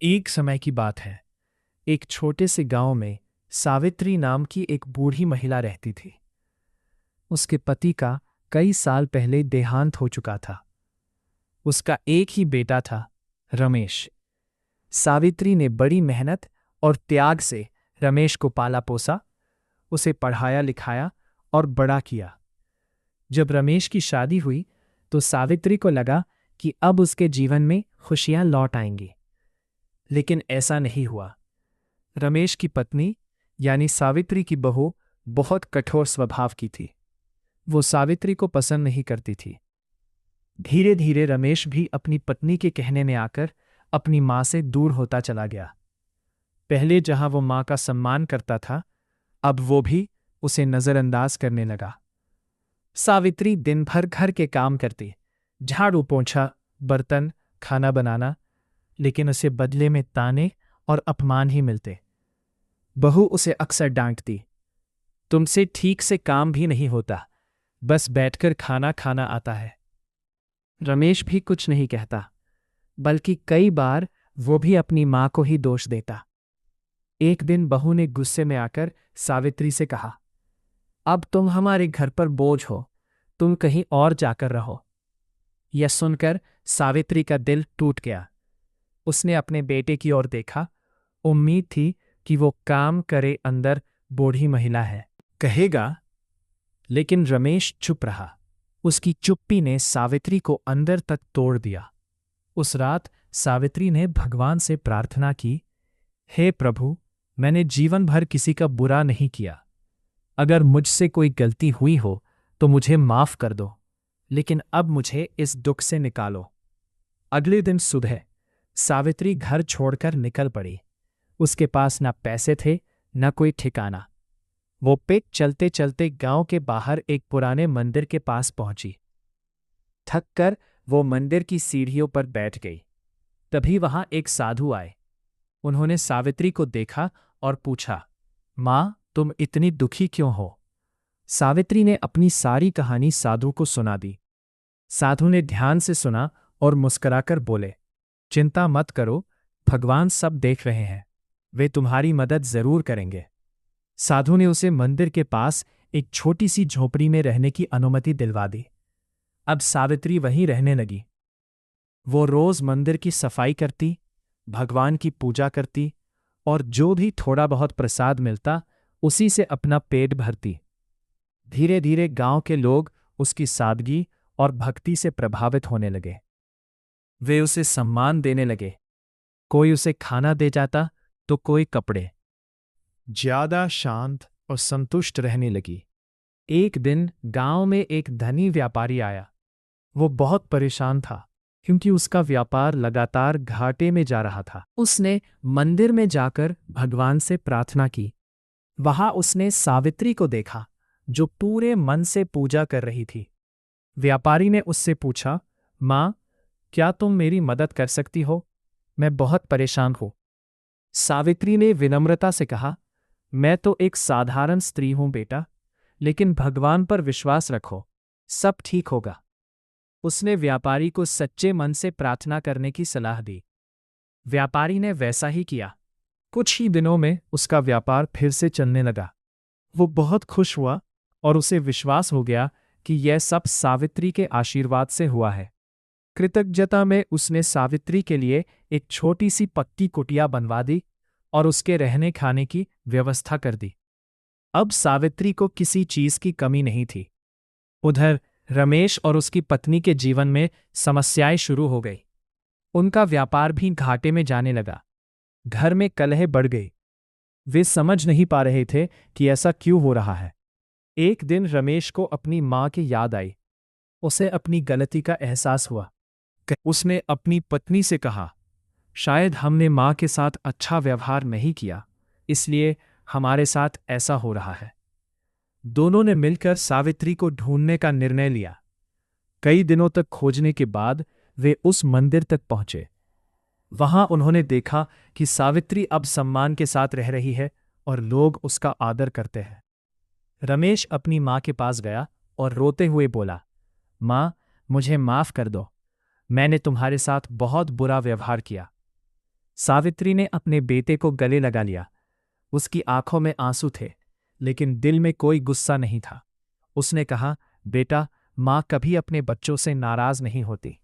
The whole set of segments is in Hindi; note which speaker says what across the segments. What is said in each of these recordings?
Speaker 1: एक समय की बात है। एक छोटे से गांव में सावित्री नाम की एक बूढ़ी महिला रहती थी। उसके पति का कई साल पहले देहांत हो चुका था। उसका एक ही बेटा था, रमेश। सावित्री ने बड़ी मेहनत और त्याग से रमेश को पाला पोसा, उसे पढ़ाया लिखाया और बड़ा किया। जब रमेश की शादी हुई तो सावित्री को लगा कि अब उसके जीवन में खुशियां लौट आएंगी। लेकिन ऐसा नहीं हुआ। रमेश की पत्नी यानी सावित्री की बहू बहुत कठोर स्वभाव की थी। वो सावित्री को पसंद नहीं करती थी। धीरे धीरे रमेश भी अपनी पत्नी के कहने में आकर अपनी मां से दूर होता चला गया। पहले जहां वो मां का सम्मान करता था, अब वो भी उसे नजरअंदाज करने लगा। सावित्री दिन भर घर के काम करती, झाड़ू पोंछा, बर्तन, खाना बनाना, लेकिन उसे बदले में ताने और अपमान ही मिलते। बहू उसे अक्सर डांटती, तुमसे ठीक से काम भी नहीं होता, बस बैठकर खाना खाना आता है। रमेश भी कुछ नहीं कहता, बल्कि कई बार वो भी अपनी मां को ही दोष देता। एक दिन बहू ने गुस्से में आकर सावित्री से कहा, अब तुम हमारे घर पर बोझ हो, तुम कहीं और जाकर रहो। यह सुनकर सावित्री का दिल टूट गया। उसने अपने बेटे की ओर देखा। उम्मीद थी कि वो काम करे, अंदर बूढ़ी महिला है, कहेगा। लेकिन रमेश चुप रहा। उसकी चुप्पी ने सावित्री को अंदर तक तोड़ दिया। उस रात सावित्री ने भगवान से प्रार्थना की, हे प्रभु, मैंने जीवन भर किसी का बुरा नहीं किया। अगर मुझसे कोई गलती हुई हो तो मुझे माफ कर दो, लेकिन अब मुझे इस दुख से निकालो। अगले दिन सुबह सावित्री घर छोड़कर निकल पड़ी। उसके पास न पैसे थे, न कोई ठिकाना। वो पेट चलते चलते गांव के बाहर एक पुराने मंदिर के पास पहुंची। थक कर वो मंदिर की सीढ़ियों पर बैठ गई। तभी वहां एक साधु आए। उन्होंने सावित्री को देखा और पूछा, मां, तुम इतनी दुखी क्यों हो? सावित्री ने अपनी सारी कहानी साधु को सुना दी। साधु ने ध्यान से सुना और मुस्कुराकर बोले, चिंता मत करो, भगवान सब देख रहे हैं, वे तुम्हारी मदद जरूर करेंगे। साधु ने उसे मंदिर के पास एक छोटी सी झोपड़ी में रहने की अनुमति दिलवा दी। अब सावित्री वहीं रहने लगी। वो रोज मंदिर की सफाई करती, भगवान की पूजा करती और जो भी थोड़ा बहुत प्रसाद मिलता उसी से अपना पेट भरती। धीरे धीरे गांव के लोग उसकी सादगी और भक्ति से प्रभावित होने लगे। वे उसे सम्मान देने लगे। कोई उसे खाना दे जाता तो कोई कपड़े। ज्यादा शांत और संतुष्ट रहने लगी। एक दिन गांव में एक धनी व्यापारी आया। वो बहुत परेशान था क्योंकि उसका व्यापार लगातार घाटे में जा रहा था। उसने मंदिर में जाकर भगवान से प्रार्थना की। वहां उसने सावित्री को देखा, जो पूरे मन से पूजा कर रही थी। व्यापारी ने उससे पूछा, मां, क्या तुम मेरी मदद कर सकती हो? मैं बहुत परेशान हूं। सावित्री ने विनम्रता से कहा, मैं तो एक साधारण स्त्री हूं बेटा, लेकिन भगवान पर विश्वास रखो, सब ठीक होगा। उसने व्यापारी को सच्चे मन से प्रार्थना करने की सलाह दी। व्यापारी ने वैसा ही किया। कुछ ही दिनों में उसका व्यापार फिर से चलने लगा। वो बहुत खुश हुआ और उसे विश्वास हो गया कि यह सब सावित्री के आशीर्वाद से हुआ है। कृतज्ञता में उसने सावित्री के लिए एक छोटी सी पक्की कुटिया बनवा दी और उसके रहने खाने की व्यवस्था कर दी। अब सावित्री को किसी चीज की कमी नहीं थी। उधर रमेश और उसकी पत्नी के जीवन में समस्याएं शुरू हो गई। उनका व्यापार भी घाटे में जाने लगा। घर में कलह बढ़ गई। वे समझ नहीं पा रहे थे कि ऐसा क्यों हो रहा है। एक दिन रमेश को अपनी मां की याद आई। उसे अपनी गलती का एहसास हुआ। उसने अपनी पत्नी से कहा, शायद हमने मां के साथ अच्छा व्यवहार नहीं किया, इसलिए हमारे साथ ऐसा हो रहा है। दोनों ने मिलकर सावित्री को ढूंढने का निर्णय लिया। कई दिनों तक खोजने के बाद वे उस मंदिर तक पहुंचे। वहां उन्होंने देखा कि सावित्री अब सम्मान के साथ रह रही है और लोग उसका आदर करते हैं। रमेश अपनी मां के पास गया और रोते हुए बोला, मां, मुझे माफ कर दो, मैंने तुम्हारे साथ बहुत बुरा व्यवहार किया। सावित्री ने अपने बेटे को गले लगा लिया। उसकी आंखों में आंसू थे, लेकिन दिल में कोई गुस्सा नहीं था। उसने कहा, बेटा, माँ कभी अपने बच्चों से नाराज नहीं होती।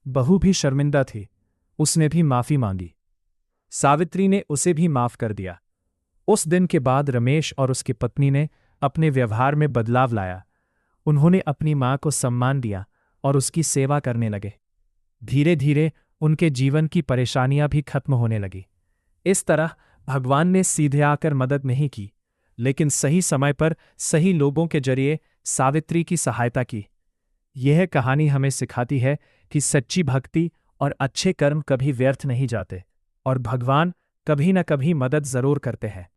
Speaker 1: बहू भी शर्मिंदा थी, उसने भी माफी मांगी। सावित्री ने उसे भी माफ कर दिया। उस दिन के बाद रमेश और उसकी पत्नी ने अपने व्यवहार में बदलाव लाया। उन्होंने अपनी माँ को सम्मान दिया और उसकी सेवा करने लगे। धीरे धीरे उनके जीवन की परेशानियां भी खत्म होने लगी। इस तरह भगवान ने सीधे आकर मदद नहीं की, लेकिन सही समय पर सही लोगों के जरिए सावित्री की सहायता की। यह कहानी हमें सिखाती है कि सच्ची भक्ति और अच्छे कर्म कभी व्यर्थ नहीं जाते और भगवान कभी न कभी मदद जरूर करते हैं।